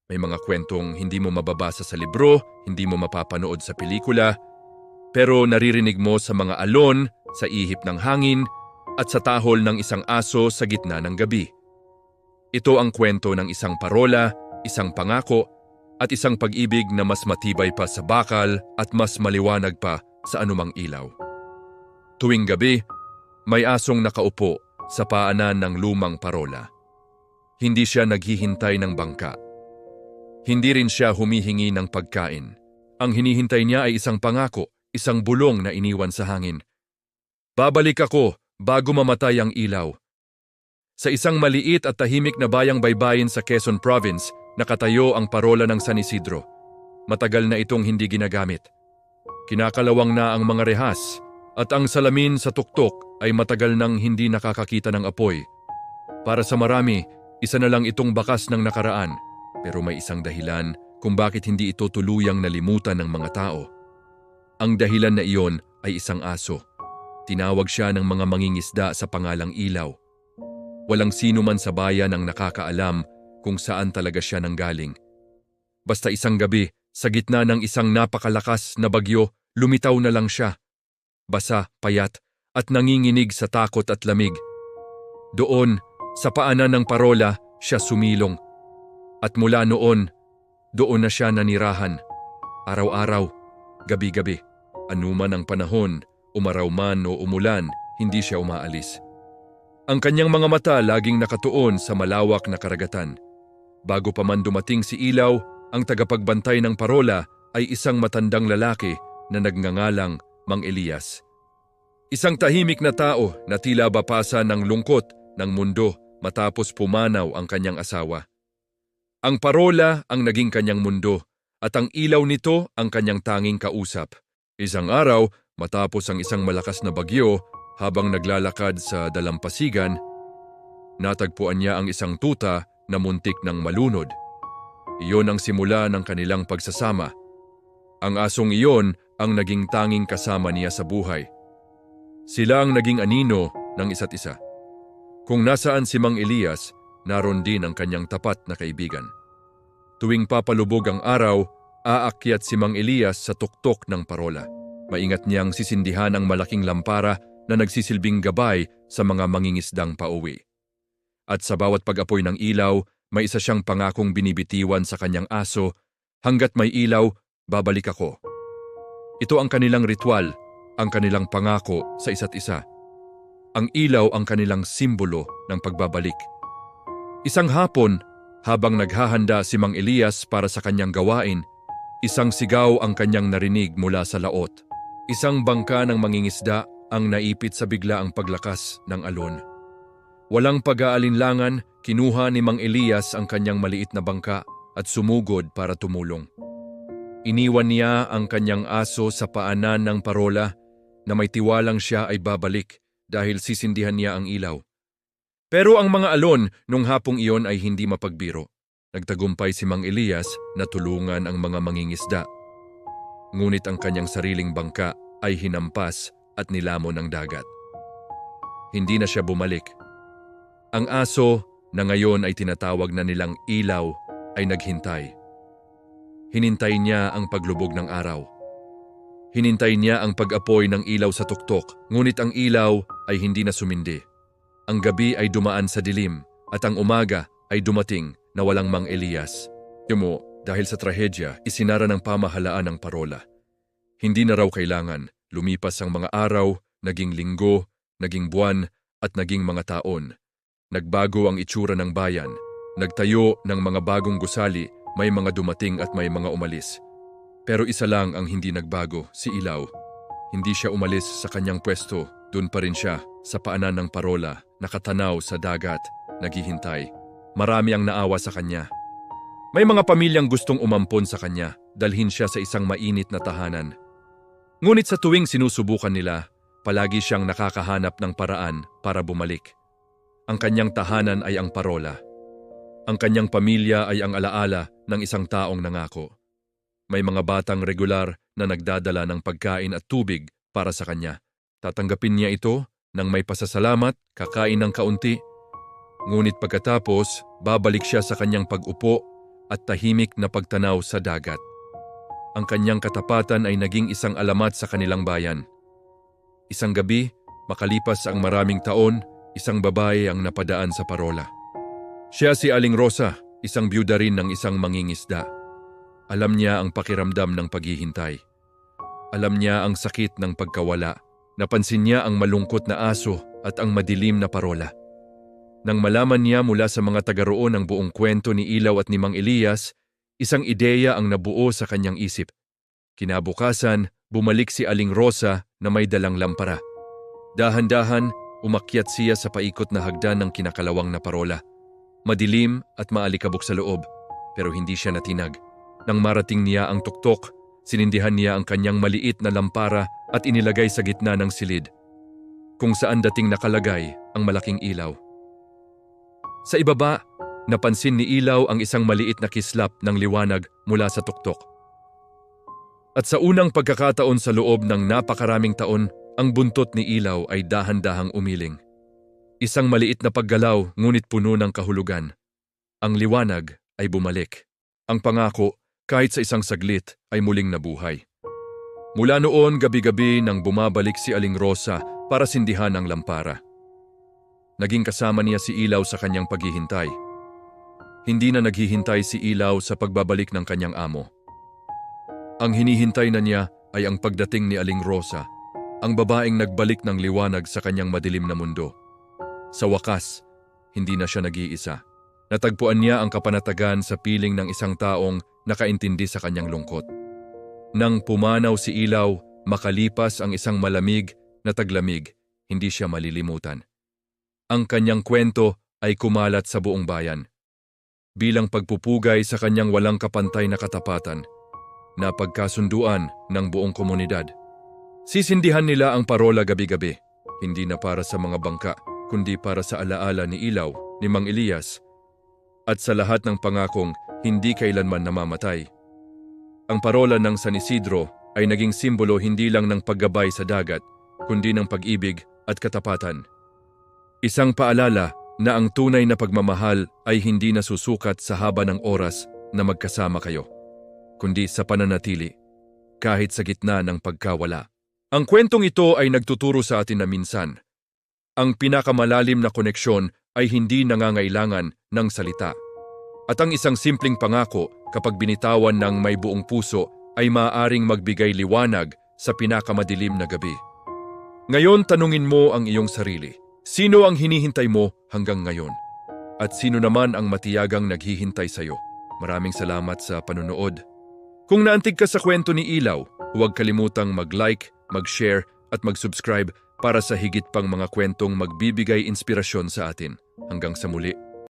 May mga kwentong hindi mo mababasa sa libro, hindi mo mapapanood sa pelikula, pero naririnig mo sa mga alon, sa ihip ng hangin, at sa tahol ng isang aso sa gitna ng gabi. Ito ang kwento ng isang parola, isang pangako, at isang pag-ibig na mas matibay pa sa bakal at mas maliwanag pa sa anumang ilaw. Tuwing gabi, may asong nakaupo sa paanan ng lumang parola. Hindi siya naghihintay ng bangka. Hindi rin siya humihingi ng pagkain. Ang hinihintay niya ay isang pangako, isang bulong na iniwan sa hangin. Babalik ako bago mamatay ang ilaw. Sa isang maliit at tahimik na bayang baybayin sa Quezon Province, nakatayo ang parola ng San Isidro. Matagal na itong hindi ginagamit. Kinakalawang na ang mga rehas at ang salamin sa tuktok ay matagal nang hindi nakakakita ng apoy. Para sa marami, isa na lang itong bakas ng nakaraan, pero may isang dahilan kung bakit hindi ito tuluyang nalimutan ng mga tao. Ang dahilan na iyon ay isang aso. Tinawag siya ng mga mangingisda sa pangalang Ilaw. Walang sino man sa bayan ang nakakaalam kung saan talaga siya nanggaling. Basta isang gabi, sa gitna ng isang napakalakas na bagyo, lumitaw na lang siya. Basa, payat, at nanginginig sa takot at lamig. Doon, sa paanan ng parola, siya sumilong. At mula noon, doon na siya nanirahan. Araw-araw, gabi-gabi, anuman ang panahon, umaraw man o umulan, hindi siya umaalis. Ang kanyang mga mata laging nakatuon sa malawak na karagatan. Bago pa man dumating si Ilaw, ang tagapagbantay ng parola ay isang matandang lalaki na nagngangalang Mang Elias. Isang tahimik na tao na tila bapasa ng lungkot ng mundo matapos pumanaw ang kanyang asawa. Ang parola ang naging kanyang mundo at ang ilaw nito ang kanyang tanging kausap. Isang araw, matapos ang isang malakas na bagyo, habang naglalakad sa dalampasigan, natagpuan niya ang isang tuta na muntik ng malunod. Iyon ang simula ng kanilang pagsasama. Ang asong iyon ang naging tanging kasama niya sa buhay. Sila ang naging anino ng isa't isa. Kung nasaan si Mang Elias, naroon din ang kanyang tapat na kaibigan. Tuwing papalubog ang araw, aakyat si Mang Elias sa tuktok ng parola. Maingat niyang sisindihan ang malaking lampara na nagsisilbing gabay sa mga mangingisdang pauwi. At sa bawat pag-apoy ng ilaw, may isa siyang pangakong binibitiwan sa kanyang aso, hanggat may ilaw, babalik ako. Ito ang kanilang ritual, ang kanilang pangako sa isa't isa. Ang ilaw ang kanilang simbolo ng pagbabalik. Isang hapon, habang naghahanda si Mang Elias para sa kanyang gawain, isang sigaw ang kanyang narinig mula sa laot. Isang bangka ng mangingisda ang naipit sa biglaang paglakas ng alon. Walang pag-aalinlangan, kinuha ni Mang Elias ang kanyang maliit na bangka at sumugod para tumulong. Iniwan niya ang kanyang aso sa paanan ng parola na may tiwalang siya ay babalik dahil sisindihan niya ang ilaw. Pero ang mga alon nung hapong iyon ay hindi mapagbiro. Nagtagumpay si Mang Elias na tulungan ang mga mangingisda. Ngunit ang kanyang sariling bangka ay hinampas at nilamon ng dagat. Hindi na siya bumalik. Ang aso na ngayon ay tinatawag na nilang Ilaw ay naghintay. Hinintay niya ang paglubog ng araw. Hinintay niya ang pag-apoy ng ilaw sa tuktok, ngunit ang ilaw ay hindi na sumindi. Ang gabi ay dumaan sa dilim at ang umaga ay dumating na walang Mang Elias. Yumo, dahil sa trahedya, isinara ng pamahalaan ang parola. Hindi na raw kailangan. Lumipas ang mga araw, naging linggo, naging buwan, at naging mga taon. Nagbago ang itsura ng bayan. Nagtayo ng mga bagong gusali, may mga dumating at may mga umalis. Pero isa lang ang hindi nagbago, si Ilaw. Hindi siya umalis sa kanyang pwesto, doon pa rin siya, sa paanan ng parola, nakatanaw sa dagat, naghihintay. Marami ang naawa sa kanya. May mga pamilyang gustong umampon sa kanya, dalhin siya sa isang mainit na tahanan. Ngunit sa tuwing sinusubukan nila, palagi siyang nakakahanap ng paraan para bumalik. Ang kanyang tahanan ay ang parola. Ang kanyang pamilya ay ang alaala ng isang taong nangako. May mga batang regular na nagdadala ng pagkain at tubig para sa kanya. Tatanggapin niya ito nang may pasasalamat, kakain ng kaunti. Ngunit pagkatapos, babalik siya sa kanyang pag-upo at tahimik na pagtanaw sa dagat. Ang kanyang katapatan ay naging isang alamat sa kanilang bayan. Isang gabi, makalipas ang maraming taon, isang babae ang napadaan sa parola. Siya si Aling Rosa, isang byuda rin ng isang mangingisda. Alam niya ang pakiramdam ng paghihintay. Alam niya ang sakit ng pagkawala. Napansin niya ang malungkot na aso at ang madilim na parola. Nang malaman niya mula sa mga taga-roon ang buong kwento ni Ilaw at ni Mang Elias, isang ideya ang nabuo sa kanyang isip. Kinabukasan, bumalik si Aling Rosa na may dalang lampara. Dahan-dahan, umakyat siya sa paikot na hagdan ng kinakalawang na parola. Madilim at maalikabok sa loob, pero hindi siya natinag. Nang marating niya ang tuktok, sinindihan niya ang kanyang maliit na lampara at inilagay sa gitna ng silid, kung saan dating nakalagay ang malaking ilaw. Sa ibaba, napansin ni Ilaw ang isang maliit na kislap ng liwanag mula sa tuktok. At sa unang pagkakataon sa loob ng napakaraming taon, ang buntot ni Ilaw ay dahan-dahang umiling. Isang maliit na paggalaw ngunit puno ng kahulugan. Ang liwanag ay bumalik. Ang pangako, kahit sa isang saglit, ay muling nabuhay. Mula noon, gabi-gabi nang bumabalik si Aling Rosa para sindihan ang lampara. Naging kasama niya si Ilaw sa kanyang paghihintay. Hindi na naghihintay si Ilaw sa pagbabalik ng kanyang amo. Ang hinihintay na niya ay ang pagdating ni Aling Rosa, ang babaeng nagbalik ng liwanag sa kanyang madilim na mundo. Sa wakas, hindi na siya nag-iisa. Natagpuan niya ang kapanatagan sa piling ng isang taong nakaintindi sa kanyang lungkot. Nang pumanaw si Ilaw, makalipas ang isang malamig na taglamig, hindi siya malilimutan. Ang kanyang kwento ay kumalat sa buong bayan. Bilang pagpupugay sa kanyang walang kapantay na katapatan, na pagkasunduan ng buong komunidad. Sisindihan nila ang parola gabi-gabi, hindi na para sa mga bangka, kundi para sa alaala ni Ilaw, ni Mang Elias, at sa lahat ng pangakong hindi kailanman namamatay. Ang parola ng San Isidro ay naging simbolo hindi lang ng paggabay sa dagat, kundi ng pag-ibig at katapatan. Isang paalala na ang tunay na pagmamahal ay hindi nasusukat sa haba ng oras na magkasama kayo, kundi sa pananatili, kahit sa gitna ng pagkawala. Ang kwentong ito ay nagtuturo sa atin na minsan, ang pinakamalalim na koneksyon ay hindi nangangailangan ng salita. At ang isang simpleng pangako kapag binitawan ng may buong puso ay maaaring magbigay liwanag sa pinakamadilim na gabi. Ngayon tanungin mo ang iyong sarili. Sino ang hinihintay mo hanggang ngayon? At sino naman ang matiyagang naghihintay sa'yo? Maraming salamat sa panunood. Kung naantig ka sa kwento ni Ilaw, huwag kalimutang mag-like, mag-share at mag-subscribe para sa higit pang mga kwentong magbibigay inspirasyon sa atin. Hanggang sa muli.